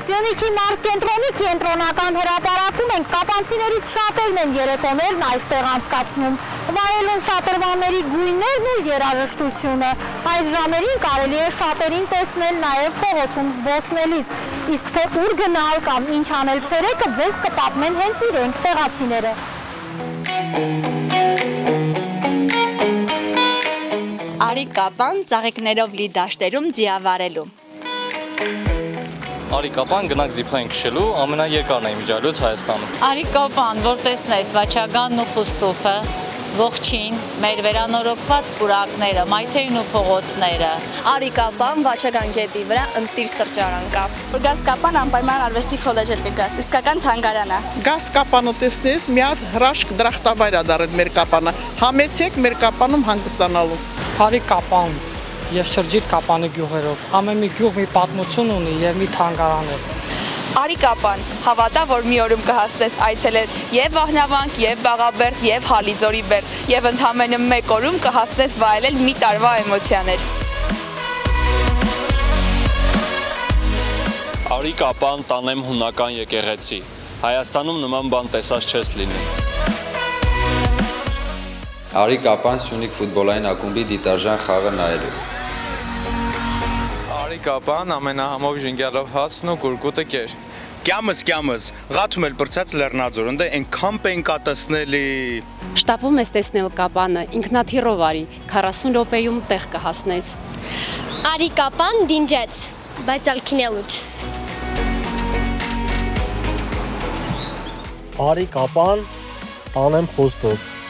Սյունիքի մարզկենտրոնի կենտրոնական հրապարակում են կապանցիներից շատերն են երեկոներն այստեղ անցկացնում, վայելում շատրվանների գույներն ու երաժշտությունը։ Այս ժամերին կարելի է շատերին տեսնել նաև փողոցում զբոսնելիս, իսկ թե ուր գնալ կամ ինչ անել ցերեկը ձեզ կպատմեն հենց իրենք տեղացիները։ Արի կապան ծաղիկներով լի դաշտերում ձիավարելու։ Արի կապան գնանք զիփլային քշելու ամենաերկարն է իմիջիայլոց Հայաստանում։ Արի կապան, որ տեսնես Վաչագանն ու Խուստուփը, ողջին, մեր վերանորոգված պուրակները, մայթեին ու փողոցները։ Արի կապան Վաչագան գետի վրա ընտիր սրճարան կա։ Որ գաս կապան անպայման արվեստի քոլեջ էլ կգաս, իսկական թանգարան է։ Գաս կապանը տեսնես, մի հատ հրաշք դրախտավայր է դարել մեր կապանը։ Համեցեք մեր կապանում հանգստանալու։ Արի կապան եւ շրջիր կապանի գյուղերով, ամեն մի գյուղ մի պատմություն ունի եւ մի թանգարան է։ Արի կապան, հավատա, որ մի օրում կհասցես այցելել եւ Վահնավանք, եւ Բաղաբերդ, եւ Հալիձորի բերդ, եւ ընդամենը մեկ օրում կհասցես վայելել մի տարվա էմոցիաներ։ Արի կապան տանեմ հունական եկեղեցի։ Հայաստանում նման բան տեսած չես լինի։ Արի կապան Սյունիք ֆուտբոլային ակումբի դիտարժան խաղը նայելու։ Արի կապան ամենահամով ժինգյալով հացն ու կուրկուտը կեր։ Կյամս, ղաթում էլ բրցած լեռնաձոր, ընդ այն կամպ են կատասնելի։ Շտապում ես տեսնել կապանը, ինքնաթիռով արի, 40 րոպեում տեղ կհասնես։ Արի կապան դինջեց, բայց ալքինելու չս։ Արի կապան տանեմ Խոստով։